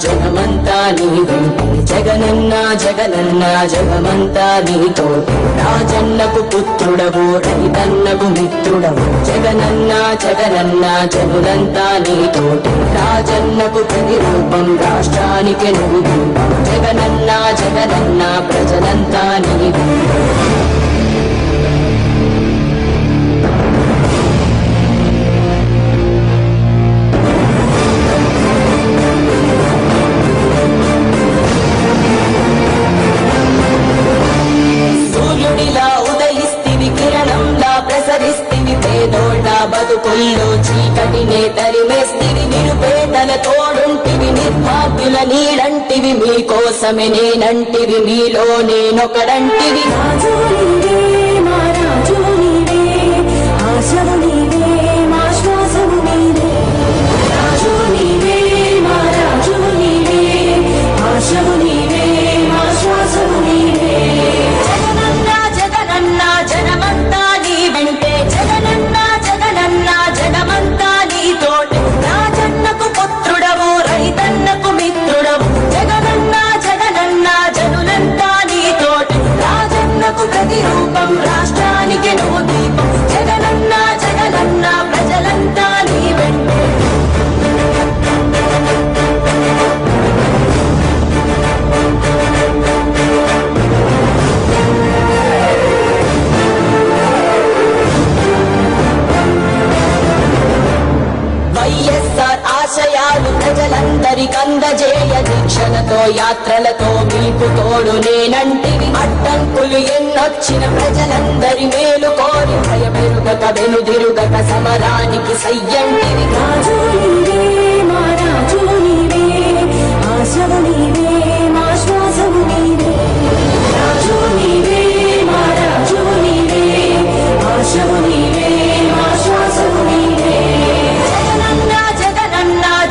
జగమంతా నీ వెంటే జగనన్న జగనన్న జగమంతా నీతోటి రాజన్నకు పుత్రుడవు రైతన్నకు మిత్రుడవు జగనన్న జగనన్న జనులంతా నీతోటి రాజన్నకు ప్రతిరూపం రాష్ట్రానికి నువ్వు దీపం జగనన్న జగనన్న ప్రజలంతా నీ వెంటే బతుకుల్లో చీకటినే తరిమేస్తివి నిరుపేదల తోడుంటివి నిర్భాగ్యుల నీడంటివి మీకోసమే నేనంటివి మీలో నేనొకడంటివి రాజు నీవే మా రాజు నీవే ఆశవు నీవే మా శ్వాసవు నీవే రాజు నీవే మా రాజు నీవే ఆశవు నీవే మా శ్వాసవు నీవే జగనన్న జగనన్న జనమంతా నీ వెంటే జగనన్న జగమంతా నీతోటి రాజన్నకు పుత్రుడవు రైతన్నకు మిత్రుడవు జగనన్న జగనన్న జనులంతా నీతోటి రాజన్నకు ప్రతిరూపం రాష్ట్రానికి నువ్వు దీపం జగనన్న జగనన్న ప్రజలంతా నీ వెంటే వైఎస్ఆర్ ఆశయాలు ప్రజలందరికందజేయ దీక్షలతో యాత్రలతో మీకు తోడు నేనంటివి అడ్డంకులు ఎన్నొచ్చిన ప్రజలందరి మేలు కోరి భయమెరుగక వెనుదిరుగక సమరానికి సయ్యంటివి రాజు నీవే మా రాజు నీవే ఆశవు నీవే మా శ్వాసవు నీవే రాజు నీవే మా రాజు నీవే ఆశవు నీవే మా శ్వాసవు నీవే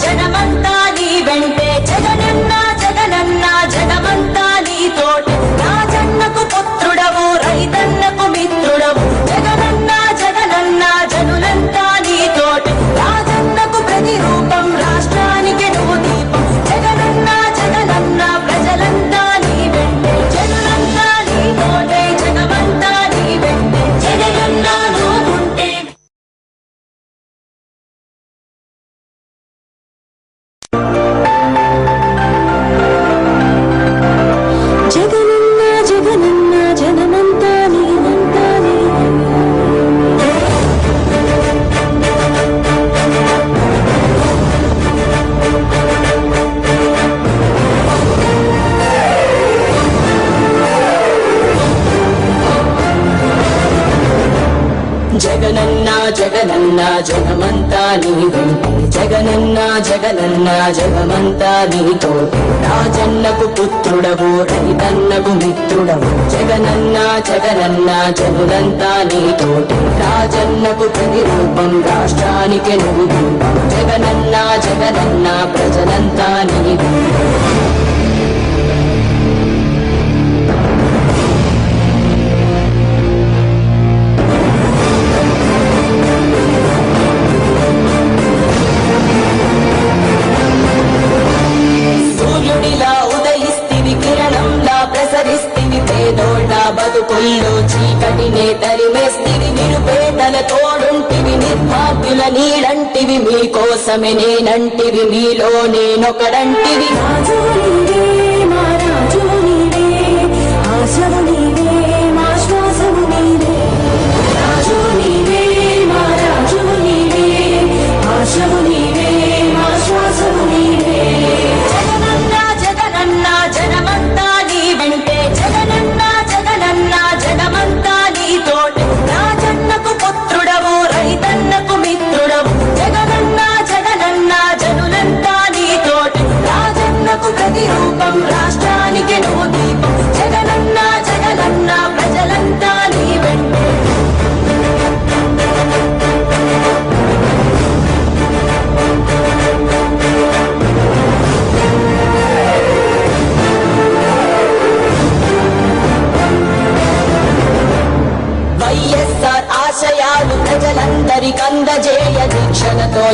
జనమంతా నీ వెంటే జగనన్న జగనన్న జగమంతా నీతోటి రాజన్నకు పుత్రుడవు రైతన్నకు మిత్రుడవు జగనన్న జగనన్న జనులంతా నీతోటి రాజన్నకు ప్రతిరూపం రాష్ట్రానికి నువ్వు దీపం జగనన్న జగనన్న ప్రజలంతా నీ వెంటే జనులంతా నీతోటే జగమంతా నీ వెంటే జగనన్న నువ్వుంటే జగనన్న జగనన్న జగమంతా నీ వెంటే జగనన్న జగనన్న జగమంతా నీతోటి రాజన్నకు పుత్రుడవు రైతన్నకు మిత్రుడవు జగనన్న జగనన్న జనులంతా నీతోటి రాజన్నకు ప్రతిరూపం రాష్ట్రానికి నువ్వు దీపం జగనన్న జగనన్న ప్రజలంతా నీ వెంటే బతుకుల్లో చీకటినే తరిమేస్తివి నిరుపేదల తోడుంటివి నిర్భాగ్యుల నీడంటివి మీకోసమే నేనంటివి మీలో నేనొకడంటివి రాజు నీవే మా రాజు నీవే ఆశవు నీవే మా శ్వాసవు నీవే రాజు నీవే మా రాజు నీవే ఆశవు నీవే మా శ్వాసవు నీవే జగనన్న జగనన్న జనమంతా నీ వెంటే జగనన్న జగమంతా నీతోటి రాజన్నకు పుత్రుడవు రైతన్నకు మిత్రుడవు జగనన్న జగనన్న జనులంతా నీతోటి రాజన్నకు ప్రతిరూపం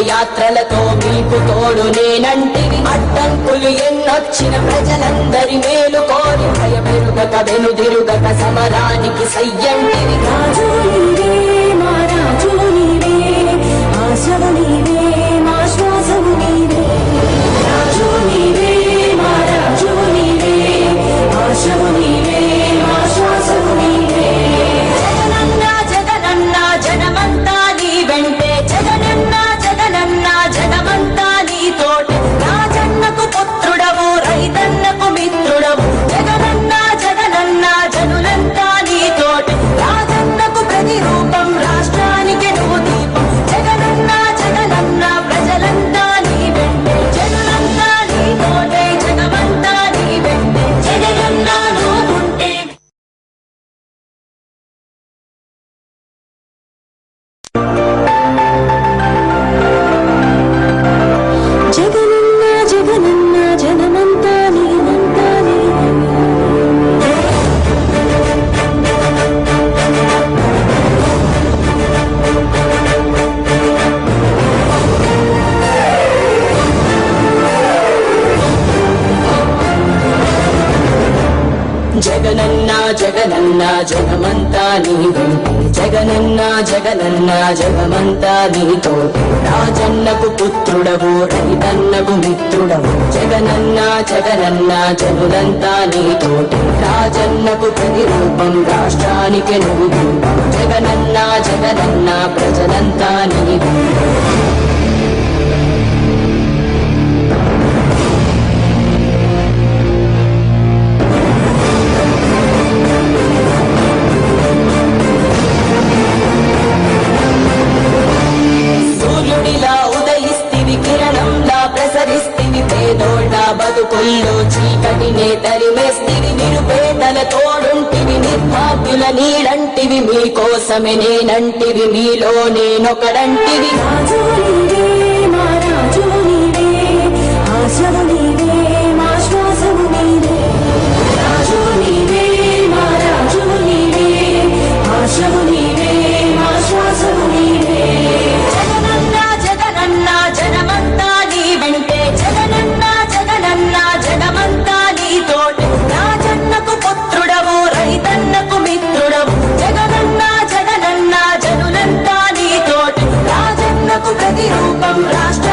యాత్రలతో మీకు తోడు నేనంటివి అడ్డంకులు ఎన్నొచ్చిన ప్రజలందరి మేలు కోరి భయమెరుగక వెనుదిరుగక సమరానికి సయ్యంటివి రాజు నీవే మా రాజు నీవే ఆశవు నీవే మా శ్వాసవు నీవే రాజు నీవే మా రాజు నీవే ఆశవు నీవే మా శ్వాసవు నీవే జగనన్న జగనన్న జనమంతా నీ వెంటే జగనన్న జగనన్న జనమంతా నీ తోటి రాజన్నకు పుత్రుడవు రైతన్నకు మిత్రుడవు జగనన్న జగనన్న జనులంతా నీ తోటి రాజన్నకు ప్రతిరూపం రాష్ట్రానికి నువ్వు దీపం జగనన్న జగనన్న ప్రజలంతా నీ వెంటే జనులంతా నీ తోటే జగమంతా నీ వెంటే జగనన్న నువ్వుంటే జగనన్న జగనన్న జనమంతా నీవంతా జగనన్న జగనన్న జగమంతా నీ వెంటే జగనన్న జగనన్న జగమంతా నీతో రాజన్నకు పుత్రుడవు రైతన్నకు మిత్రుడవు జగనన్న జగనన్న జనులంతా నీతోటి రాజన్నకు ప్రతిరూపం రాష్ట్రానికి నువ్వు దీపం జగనన్న జగనన్న ప్రజలంతా నీ వెంటే సూర్యుడిలా ఉదయిస్తివి కిరణంలా ప్రసరిస్తివి పేదోళ్ళ బతుకుల్లో చీకటినే తరిమేస్తివి నిరుపేదల తోడుంటివి నిర్భాగ్యుల నీడంటివి మీకోసమే నేనంటివి మీలో నేనొకడంటివి రాజు నీవే మా రాజు నీవే ఆశవు నీవే మా శ్వాసవు నీవే రాజు నీవే మా రాజు నీవే ఆశవు నీవే మా శ్వాసవు నీవే జగనన్న జగనన్న జనమంతా నీ వెంటే జగనన్న జగనన్న జనమంతా నీ తోటి రాజన్నకు పుత్రుడవు రైతన్నకు మిత్రుడవు జగనన్న జగనన్న జనులంతా నీ తోటి రాజన్నకు ప్రతిరూపం రాష్ట్ర